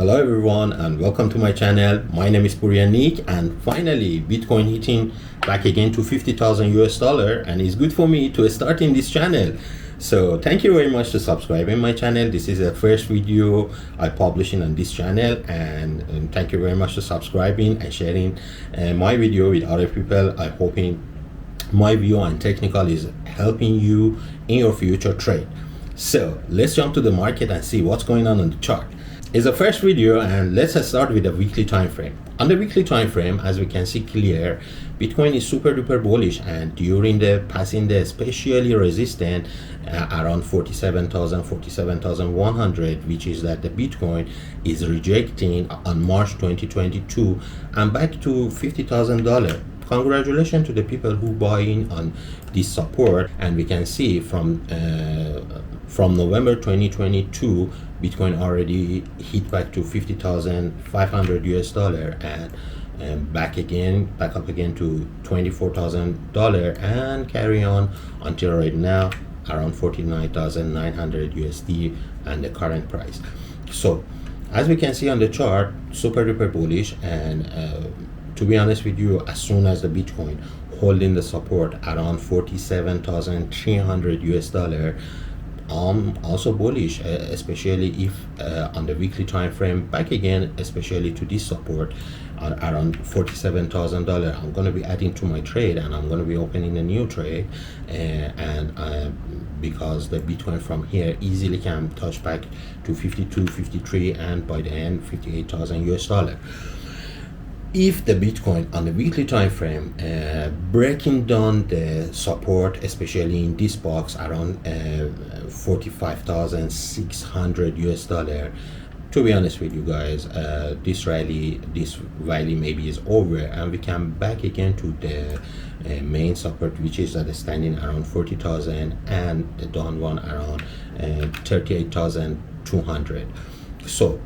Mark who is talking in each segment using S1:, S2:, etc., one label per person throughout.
S1: Hello everyone and welcome to my channel. My name is Nick, and finally Bitcoin hitting back again to 50,000 US dollar, and it's good for me to start in this channel. So thank you very much to subscribing my channel. This is the first video I publishing on this channel, and thank you very much to subscribing and sharing my video with other people. I hoping my view and technical is helping you in your future trade. So let's jump to the market and see what's going on the chart. It's the first video, and let's start with the weekly time frame. On the weekly time frame, as we can see clear, Bitcoin is super duper bullish, and during the passing the especially resistant around 47,100, which is that the Bitcoin is rejecting on March 2022 and back to $50,000. Congratulations to the people who buy in on this support, and we can see from November 2022 Bitcoin already hit back to 50,500 US dollar and back up again to $24,000 and carry on until right now around 49,900 USD and the current price. So as we can see on the chart, super duper bullish, and to be honest with you, as soon as the Bitcoin holding the support around 47,300 US dollar, also bullish, especially if on the weekly time frame back again, especially to this support around $47,000. I'm going to be adding to my trade, and I'm going to be opening a new trade, because the Bitcoin from here easily can touch back to 52, 53, and by the end 58,000 US dollar. If the Bitcoin on the weekly time frame breaking down the support, especially in this box around 45,600 US dollar, to be honest with you guys, this rally maybe is over, and we can back again to the main support, which is standing around 40,000, and the down one around 38,200. So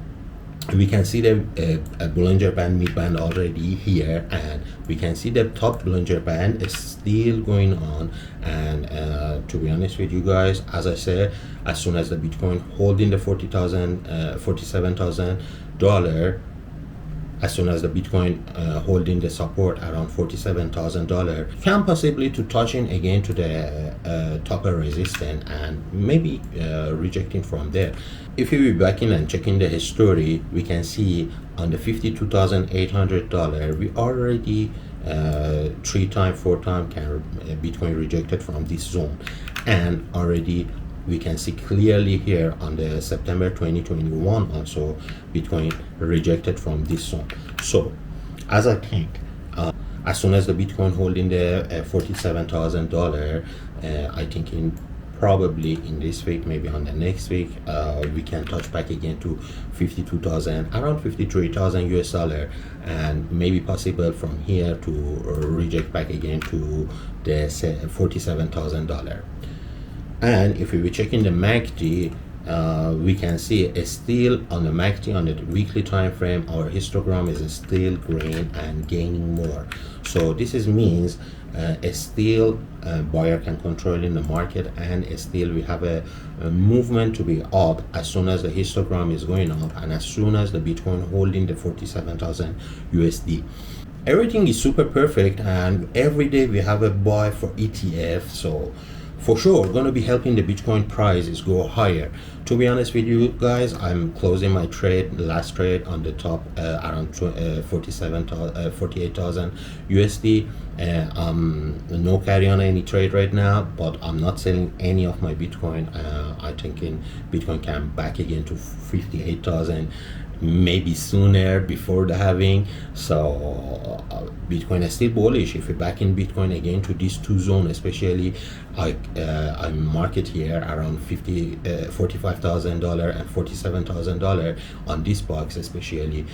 S1: we can see the Bollinger Band, mid band already here, and we can see the top Bollinger Band is still going on. And to be honest with you guys, as I said, as soon as the Bitcoin holding the $47,000, as soon as the Bitcoin holding the support around $47,000, can possibly to touching again to the upper resistance and maybe rejecting from there. If we be back in and checking the history, we can see on the $52,800 we already 3 times 4 times can Bitcoin rejected from this zone, and already we can see clearly here on the September 2021 also Bitcoin rejected from this zone. So as I think as soon as the Bitcoin holding the $47,000, I think probably in this week, maybe on the next week, we can touch back again to 52,000, around 53,000 US dollar, and maybe possible from here to reject back again to the $47,000. And if we be checking the MACD, we can see it's still on the MACD on the weekly time frame, our histogram is still green and gaining more. So this means still buyer can control in the market, and still we have a movement to be up as soon as the histogram is going up, and as soon as the Bitcoin holding the 47,000 USD. Everything is super perfect, and every day we have a buy for ETF, so for sure going to be helping the Bitcoin prices go higher. To be honest with you guys, I'm closing my trade, last trade on the top around 48,000 USD. No carry on any trade right now, but I'm not selling any of my Bitcoin. I think Bitcoin can back again to 58,000 maybe sooner before the halving. So Bitcoin is still bullish. If we back in Bitcoin again to these two zones, especially I market here around $45,000 and $47,000 on this box, especially,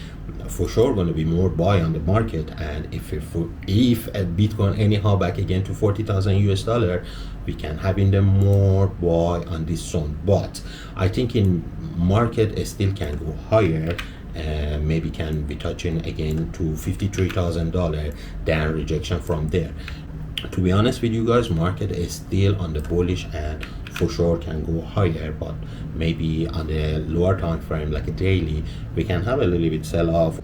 S1: for sure going to be more buy on the market. And if Bitcoin anyhow back again to 40,000 US dollar, we can having them more buy on this zone. But I think in market still can go higher, maybe can be touching again to $53,000, then rejection from there. To be honest with you guys, market is still on the bullish, and for sure can go higher, but maybe on the lower time frame like a daily, we can have a little bit sell off.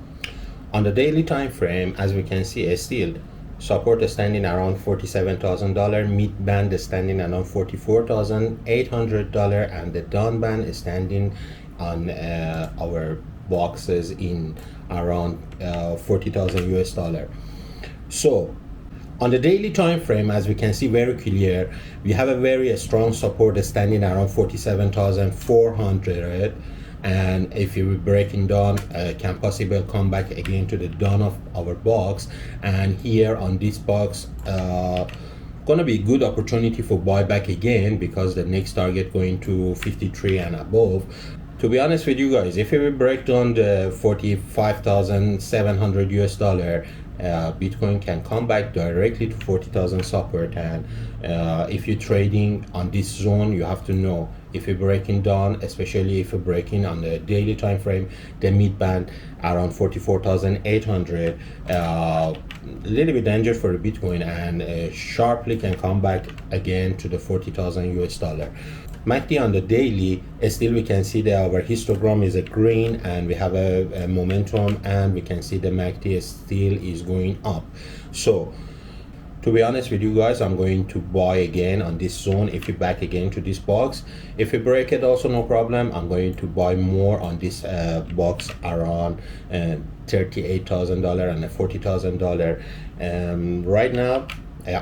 S1: On the daily time frame, as we can see, still support is standing around $47,000, mid band is standing around $44,800, and the down band is standing on our boxes in around 40,000 US dollar. So on the daily time frame, as we can see very clear, we have a very strong support standing around 47,400, and if you breaking down, can possibly come back again to the down of our box, and here on this box gonna be a good opportunity for buyback again, because the next target going to 53 and above. To be honest with you guys, if we break down the 45,700 US dollar, Bitcoin can come back directly to 40,000 support. And if you're trading on this zone, you have to know, if you're breaking down, especially if you're breaking on the daily time frame, the mid band around 44,800, a little bit danger for the Bitcoin, and sharply can come back again to the 40,000 US dollar. MACD on the daily, still we can see that our histogram is a green, and we have a momentum, and we can see the MACD still is going up. So to be honest with you guys, I'm going to buy again on this zone. If you back again to this box, if you break it also no problem, I'm going to buy more on this box around $38,000 and $40,000. Right now,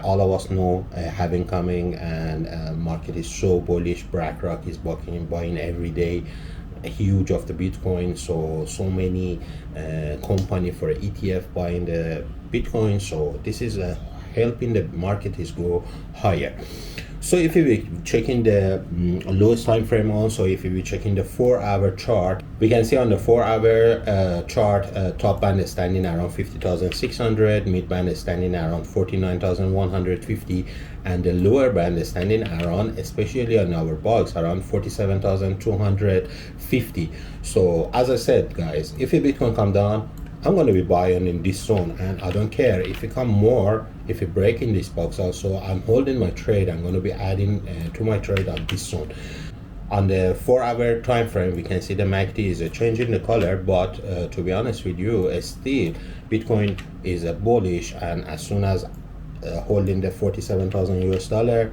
S1: all of us know having coming, and market is so bullish. BlackRock is buying every day huge of the Bitcoin, so many company for ETF buying the Bitcoin, so this is helping the market is go higher. So if you be checking the lowest time frame, also if you be checking the 4-hour chart, we can see on the 4-hour chart, top band is standing around 50,600, mid band is standing around 49,150, and the lower band is standing around, especially on our box, around 47,250. So as I said guys, if your Bitcoin come down, I'm going to be buying in this zone, and I don't care if it come more, if you break in this box also, I'm holding my trade. I'm going to be adding to my trade on this zone. On the 4-hour time frame, we can see the MACD is changing the color, but to be honest with you, still Bitcoin is bullish, and as soon as holding the 47,000 US dollar,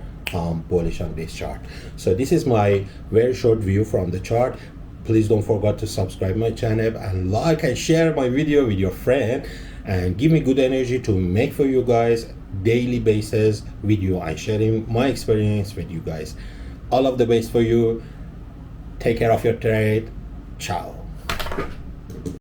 S1: bullish on this chart. So this is my very short view from the chart. Please don't forget to subscribe my channel, and like and share my video with your friend, and give me good energy to make for you guys daily basis video and sharing my experience with you guys. All of the best for you. Take care of your trade. Ciao.